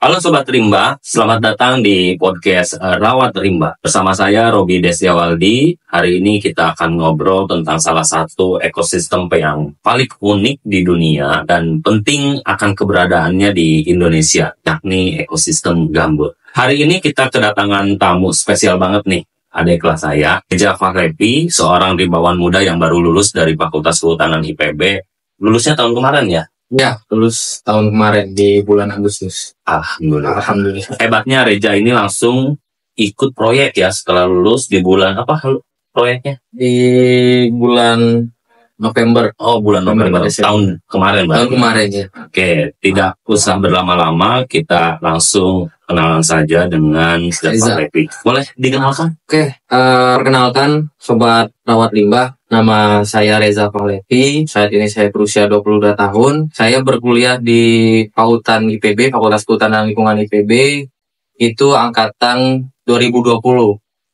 Halo Sobat Rimba, selamat datang di podcast Rawat Rimba. Bersama saya Robi Desyawaldi. Hari ini kita akan ngobrol tentang salah satu ekosistem yang paling unik di dunia dan penting akan keberadaannya di Indonesia, yakni ekosistem gambut. Hari ini kita kedatangan tamu spesial banget nih. Adik kelas saya, Reza Fahlevi, seorang rimbawan muda yang baru lulus dari Fakultas Kehutanan IPB. Lulusnya tahun kemarin ya? Ya, lulus tahun kemarin di bulan Agustus. Alhamdulillah. Hebatnya Reza ini langsung ikut proyek ya setelah lulus di bulan apa proyeknya? Di bulan November. Oh, bulan November tahun kemarin, Mbak. Tahun kemarin ya. Oke, tidak usah berlama-lama, kita langsung kenalan saja dengan Reza Fahlevi. Boleh dikenalkan? Oke, perkenalkan Sobat Rawat Rimba. Nama saya Reza Fahlevi. Saat ini saya berusia 22 tahun. Saya berkuliah di Pautan IPB, Fakultas Kehutanan Lingkungan IPB. Itu angkatan 2020.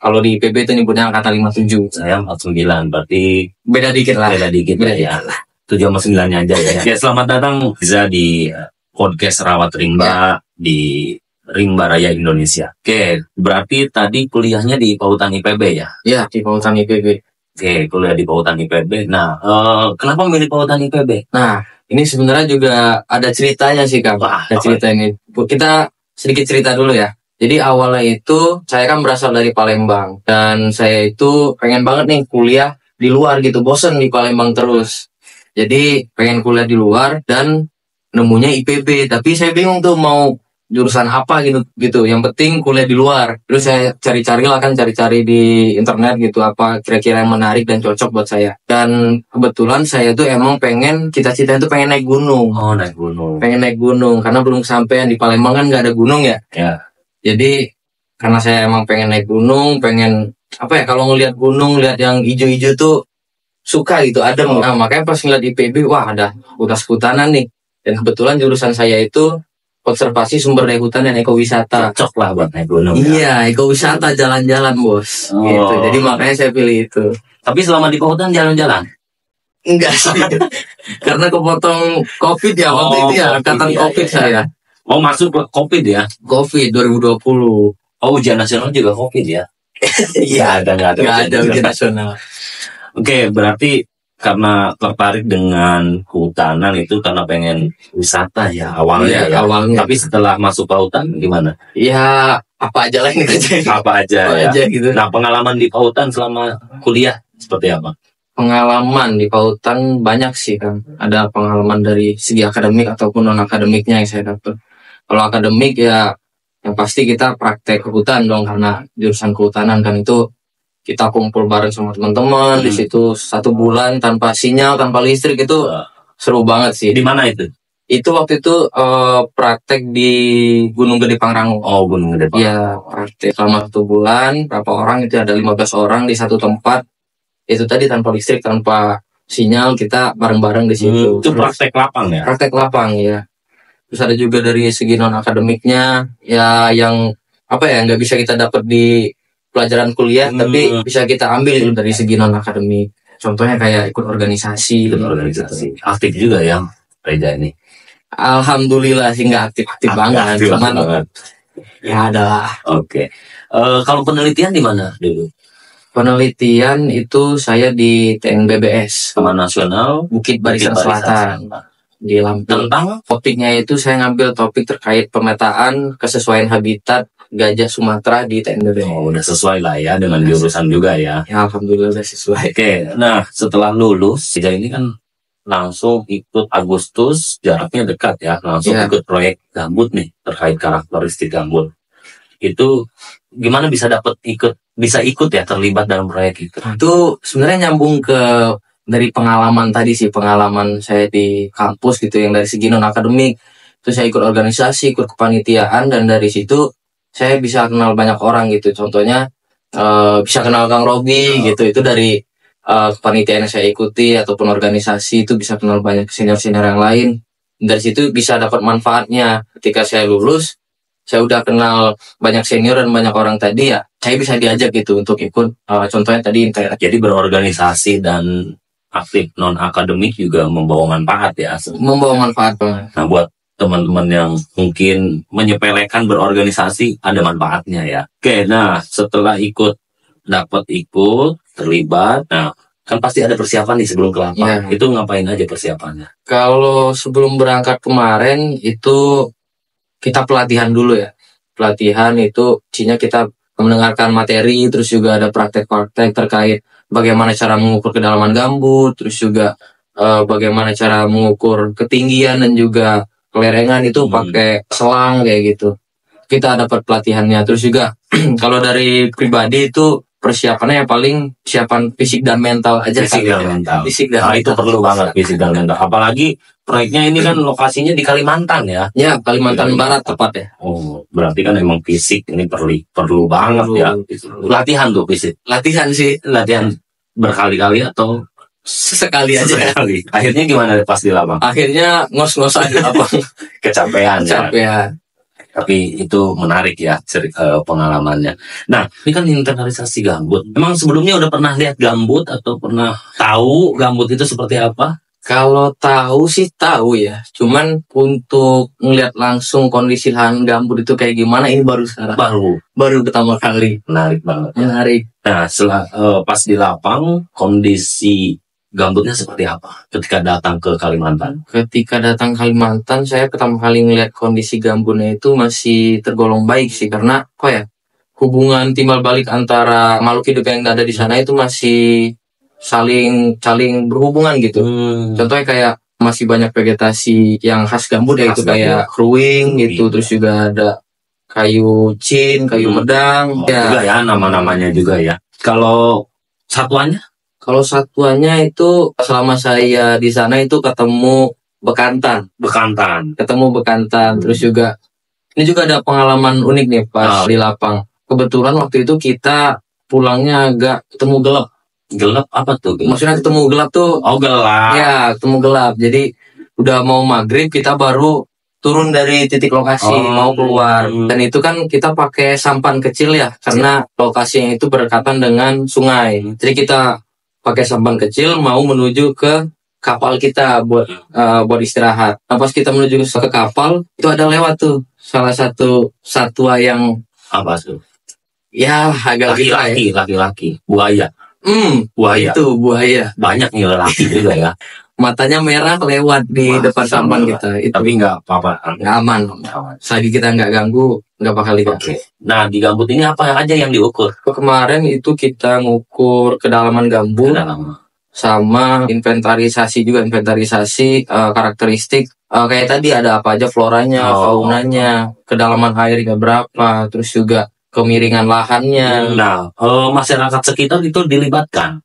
Kalau di IPB itu nyebutnya angkatan 57. Saya 49, berarti Beda dikit lah. beda dikit ya. 7 sama 9-nya aja ya. Ya, selamat datang Reza di podcast Rawat Rimba di Rimba Raya Indonesia. Oke, berarti tadi kuliahnya di Pautan IPB ya? Ya, di Pautan IPB. Oke, kuliah di Pautan IPB. Nah, kenapa memilih Pautan IPB? Nah, ini sebenarnya juga ada ceritanya sih, Kak. Wah, Ada cerita ini. Kita sedikit cerita dulu ya. Jadi awalnya itu saya kan berasal dari Palembang dan saya itu pengen banget nih kuliah di luar gitu, bosen di Palembang terus. Jadi pengen kuliah di luar dan nemunya IPB, tapi saya bingung tuh mau jurusan apa gitu. Yang penting kuliah di luar. Terus saya cari-cari di internet gitu apa kira-kira yang menarik dan cocok buat saya. Dan kebetulan saya tuh emang cita-cita itu pengen naik gunung. Oh, naik gunung. Pengen naik gunung karena belum kesampaian di Palembang kan nggak ada gunung ya. Ya. Jadi karena saya emang pengen naik gunung, pengen kalau ngelihat gunung, lihat yang hijau-hijau tuh suka gitu, adem. Nah, makanya pas ngeliat IPB, wah ada Fakultas Kehutanan nih. Dan kebetulan jurusan saya itu konservasi sumber daya hutan dan ekowisata. Cocok lah buat naik gunung. Iya, ekowisata jalan-jalan, Bos. Oh. Gitu. Jadi makanya saya pilih itu. Tapi selama di Pautan jalan-jalan? Enggak sih. Karena kepotong Covid ya waktu itu ya, angkatan Covid iya. saya. Oh, masuk ke COVID ya? Covid 2020. Oh, ujian nasional juga COVID ya? Iya, Nggak ada ujian nasional. Oke, berarti karena tertarik dengan kehutanan itu karena pengen wisata ya awalnya Iya, ya. awalnya. Tapi setelah masuk Pautan gimana? Ya, apa aja lah yang kerjain. Apa aja Apa ya? aja gitu. Nah, pengalaman di Pautan selama kuliah seperti apa? Pengalaman di Pautan banyak sih kan. Ada pengalaman dari segi akademik ataupun non akademiknya yang saya dapat. Kalau akademik ya yang pasti kita praktek kehutan dong karena jurusan kehutanan kan itu kita kumpul bareng sama teman-teman di situ 1 bulan tanpa sinyal, tanpa listrik itu seru banget sih. Di mana itu? Itu waktu itu praktek di Gunung Gede Pangrango. Oh, Gunung Gede. Iya, praktek selama 1 bulan, berapa orang itu ada 15 orang di satu tempat. Itu tadi tanpa listrik, tanpa sinyal, kita bareng-bareng di situ. Itu praktek lapang ya? Praktek lapang ya. Terus ada juga dari segi non akademiknya ya yang nggak bisa kita dapat di pelajaran kuliah tapi bisa kita ambil dari segi non akademik. Contohnya kayak ikut organisasi. Gitu. Aktif juga ya Reza ini. Alhamdulillah sih nggak aktif banget, cuman ya adalah. Oke. Kalau penelitian di mana dulu? Penelitian itu saya di TNBBS, Taman Nasional Bukit Barisan Selatan di Lampung. Tentang Topiknya itu saya ngambil topik terkait pemetaan kesesuaian habitat gajah Sumatera di TNBBS. udah sesuai lah ya dengan jurusan juga ya. Ya alhamdulillah udah sesuai. Oke, nah setelah lulus, Reza ini kan langsung ikut Agustus, jaraknya dekat ya, langsung Iya. ikut proyek gambut nih terkait karakteristik gambut. Itu gimana bisa ikut ya terlibat dalam proyek itu? Itu sebenarnya nyambung dari pengalaman tadi sih, pengalaman saya di kampus gitu yang dari segi non akademik. Terus saya ikut organisasi, ikut kepanitiaan dan dari situ saya bisa kenal banyak orang gitu. Contohnya bisa kenal Kang Robi gitu. Itu dari kepanitiaan yang saya ikuti ataupun organisasi itu bisa kenal banyak senior-senior yang lain. Dari situ bisa dapat manfaatnya. Ketika saya lulus, saya udah kenal banyak senior dan banyak orang tadi ya, saya bisa diajak gitu untuk ikut. Contohnya tadi Jadi berorganisasi dan aktif non akademik juga membawa manfaat ya. membawa manfaat banget. Nah, buat teman-teman yang mungkin menyepelekan berorganisasi ada manfaatnya ya. Oke, nah setelah dapat ikut, terlibat, nah kan pasti ada persiapan nih sebelum ke lapang. Ya. Itu ngapain aja persiapannya? Kalau sebelum berangkat kemarin itu kita pelatihan dulu ya. Pelatihan itu isinya kita mendengarkan materi, terus juga ada praktek-praktek terkait bagaimana cara mengukur kedalaman gambut, terus juga bagaimana cara mengukur ketinggian dan juga kelerengan itu pakai selang kayak gitu. Kita dapat pelatihannya. Terus juga kalau dari pribadi itu persiapannya yang paling persiapan fisik dan mental aja. Fisik dan mental. Fisik dan Nah, itu perlu banget fisik dan mental. Apalagi proyeknya ini kan lokasinya di Kalimantan ya. Ya, Kalimantan Barat tepat ya. Oh, berarti kan emang fisik ini perlu banget ya. Latihan tuh fisik. Latihan sih. Latihan berkali-kali atau Sekali aja. sekali. Akhirnya gimana pas di lapang? Akhirnya ngos-ngosan di lapang. Kecapean ya. Capean. Tapi itu menarik ya pengalamannya. Nah, ini kan inventarisasi gambut. Emang sebelumnya udah pernah lihat gambut atau pernah tahu gambut itu seperti apa? Kalau tahu sih tahu ya. Cuman untuk ngeliat langsung kondisi lahan gambut itu kayak gimana ini baru sekarang. Baru pertama kali. Menarik banget. Menarik. Nah, setelah pas di lapang kondisi gambutnya seperti apa ketika datang ke Kalimantan? Ketika datang Kalimantan, saya pertama kali ngeliat kondisi gambutnya itu masih tergolong baik sih, karena hubungan timbal balik antara makhluk hidup yang ada di sana itu masih saling berhubungan gitu. Contohnya kayak masih banyak vegetasi yang khas gambut ya, itu kayak keruing gitu, terus juga ada kayu cin, kayu medang. Juga ya nama-namanya juga ya. Kalau satuannya? Kalau satuannya itu selama saya di sana itu ketemu bekantan. Ketemu bekantan. Terus juga ini juga ada pengalaman unik nih pas di lapang. Kebetulan waktu itu kita pulangnya agak ketemu gelap. Gelap apa tuh? Maksudnya ketemu gelap tuh? Oh, gelap. Ya, ketemu gelap. Jadi udah mau maghrib kita baru turun dari titik lokasi mau keluar. Dan itu kan kita pakai sampan kecil ya, karena lokasinya itu berdekatan dengan sungai. Jadi kita pakai sampan kecil mau menuju ke kapal kita buat istirahat. Nah, pas kita menuju ke kapal itu ada lewat tuh salah satu satwa yang apa tuh? Ya agak laki-laki. Buaya. Buaya. Itu buaya. Banyak nih lelaki juga ya. Matanya merah lewat di depan sampan kita. Itu. Tapi nggak apa-apa. Nggak aman. Selagi kita nggak ganggu, nggak bakal diganggu. Nah, di gambut ini apa aja yang diukur? Kemarin itu kita ngukur kedalaman gambut. Sama inventarisasi karakteristik. Kayak tadi ada apa aja floranya, faunanya, kedalaman airnya berapa, terus juga kemiringan lahannya. Nah, masyarakat sekitar itu dilibatkan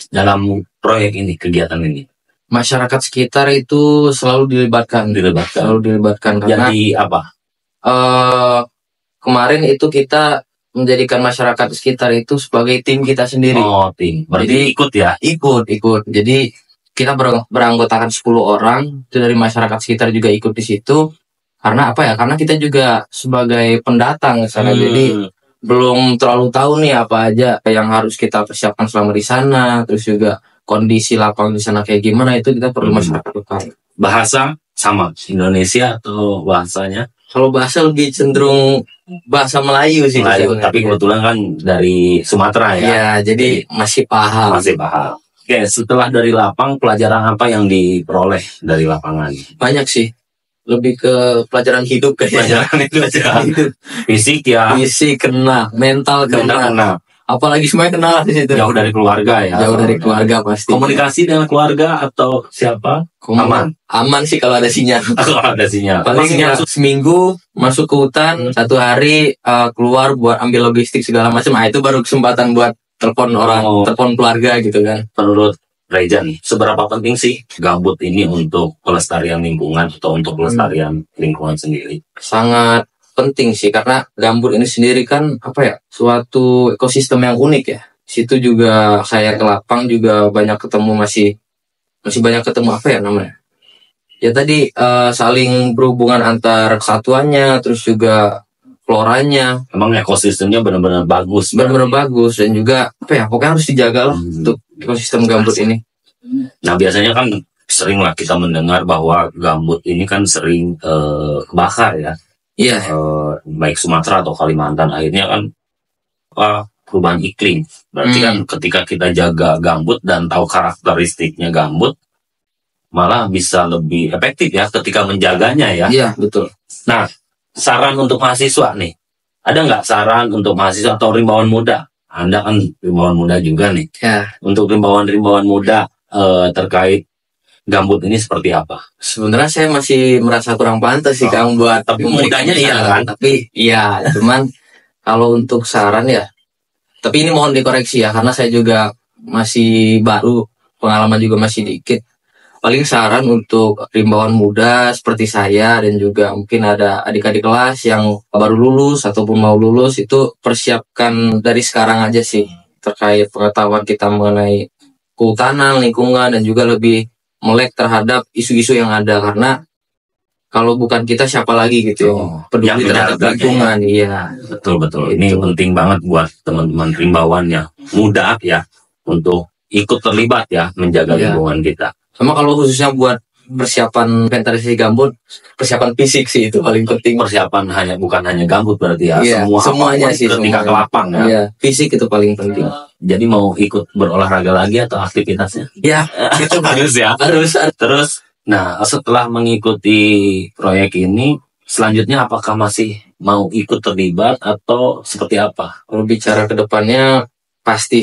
dalam proyek ini, kegiatan ini. Masyarakat sekitar itu selalu dilibatkan. Selalu dilibatkan karena. Jadi apa? Kemarin itu kita menjadikan masyarakat sekitar itu sebagai tim kita sendiri. Oh, tim. Berarti ikut ya? Ikut. Jadi kita beranggotakan 10 orang itu dari masyarakat sekitar juga ikut di situ. Karena apa ya? Karena kita juga sebagai pendatang ke sana. Jadi belum terlalu tahu nih apa aja yang harus kita persiapkan selama di sana. Terus juga kondisi lapang di sana kayak gimana, itu kita perlu masyarakat lokal. Bahasa sama Indonesia atau bahasanya? Kalau bahasa lebih cenderung bahasa Melayu sih. Tapi kebetulan kan dari Sumatera ya. Ya, jadi masih paham. Oke, setelah dari lapang, pelajaran apa yang diperoleh dari lapangan? Banyak sih. Lebih ke pelajaran hidup kayaknya. Pelajaran hidup. Fisik ya. Fisik kena, mental kena. Apalagi semuanya kenal di situ. Jauh dari keluarga ya. Jauh dari keluarga pasti. Komunikasi dengan keluarga atau siapa? Aman sih kalau ada sinyal. Kalau ada sinyal. Paling seminggu masuk ke hutan, 1 hari keluar buat ambil logistik segala macam. Itu baru kesempatan buat telepon keluarga gitu kan. Menurut Reza nih, seberapa penting sih gambut ini untuk pelestarian lingkungan atau untuk pelestarian lingkungan sendiri? Sangat penting sih, karena gambut ini sendiri kan suatu ekosistem yang unik ya. Situ juga saya ke lapang juga banyak ketemu masih banyak ketemu ya tadi saling berhubungan antar satuannya, terus juga floranya. Emang ekosistemnya benar-benar bagus. Bagus, dan juga pokoknya harus dijaga lah untuk ekosistem gambut ini. Nah, biasanya kan sering lah kita mendengar bahwa gambut ini kan sering kebakar ya. Iya. Baik Sumatera atau Kalimantan, akhirnya kan perubahan iklim. Berarti kan ketika kita jaga gambut dan tahu karakteristiknya gambut, malah bisa lebih efektif ya ketika menjaganya ya. Iya, betul. Nah, saran untuk mahasiswa nih, ada nggak saran untuk mahasiswa atau rimbawan muda? Anda kan rimbawan muda juga nih. Ya. Untuk rimbawan muda terkait gambut ini seperti apa? Sebenarnya saya masih merasa kurang pantas sih Kang buat tapi mudanya iya kan? Tapi iya, cuman kalau untuk saran ya, tapi ini mohon dikoreksi ya, karena saya juga masih baru, pengalaman juga masih dikit. Paling saran untuk rimbawan muda seperti saya dan juga mungkin ada adik-adik kelas yang baru lulus ataupun mau lulus, itu persiapkan dari sekarang aja sih terkait pengetahuan kita mengenai kehutanan, lingkungan, dan juga lebih melek terhadap isu-isu yang ada, karena kalau bukan kita siapa lagi gitu peduli terhadap lingkungan. Iya, betul. Ini penting banget buat teman-teman rimbawannya muda ya untuk ikut terlibat ya menjaga lingkungan kita. Sama kalau khususnya buat persiapan inventarisasi gambut, persiapan fisik sih itu paling penting. Persiapan bukan hanya gambut berarti ya, semuanya sih, ketika ke lapang ya. Iya, fisik itu paling penting. Jadi mau ikut berolahraga lagi atau aktivitasnya? Ya, itu harus ya. Harus. Terus, nah setelah mengikuti proyek ini, selanjutnya apakah masih mau ikut terlibat atau seperti apa? Kalau bicara ke depannya, pasti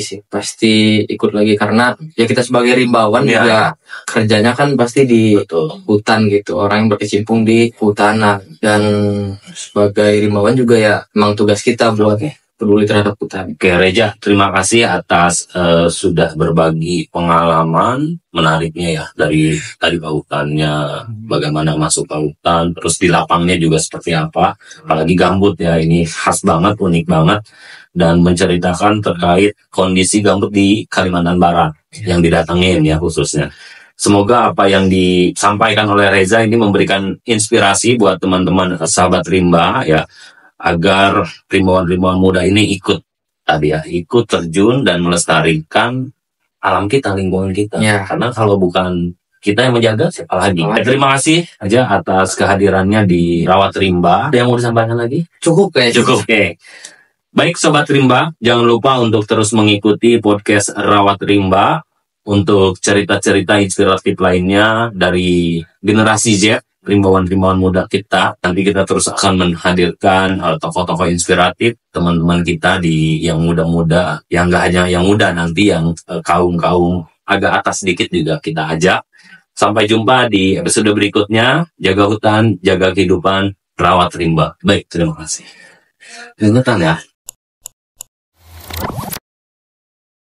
ikut lagi, karena ya kita sebagai rimbawan juga kerjanya kan pasti di hutan gitu, orang yang berkecimpung di hutanan, dan sebagai rimbawan juga ya emang tugas kita buat peduli terhadap hutan. Oke Reza, terima kasih atas sudah berbagi pengalaman menariknya ya, dari tadi hutannya, bagaimana masuk ke hutan, terus di lapangnya juga seperti apa, apalagi gambut ya, ini khas banget, unik banget, dan menceritakan terkait kondisi gambut di Kalimantan Barat yang didatengin ya khususnya. Semoga apa yang disampaikan oleh Reza ini memberikan inspirasi buat teman-teman sahabat rimba ya, agar rimbawan-rimbawan muda ini ikut terjun dan melestarikan alam kita, lingkungan kita. Karena kalau bukan kita yang menjaga, siapa lagi? Terima kasih aja atas kehadirannya di Rawat Rimba. Ada yang mau disampaikan lagi? Cukup. Oke. Baik Sobat Rimba, jangan lupa untuk terus mengikuti podcast Rawat Rimba untuk cerita-cerita inspiratif lainnya dari generasi Z, rimbawan-rimbawan muda kita. Nanti kita terus akan menghadirkan tokoh-tokoh inspiratif, teman-teman kita yang muda-muda, yang gak hanya yang muda, nanti yang kaum-kaum agak atas sedikit juga kita ajak. Sampai jumpa di episode berikutnya. Jaga hutan, jaga kehidupan, rawat rimba. Baik, terima kasih. Ingetan ya.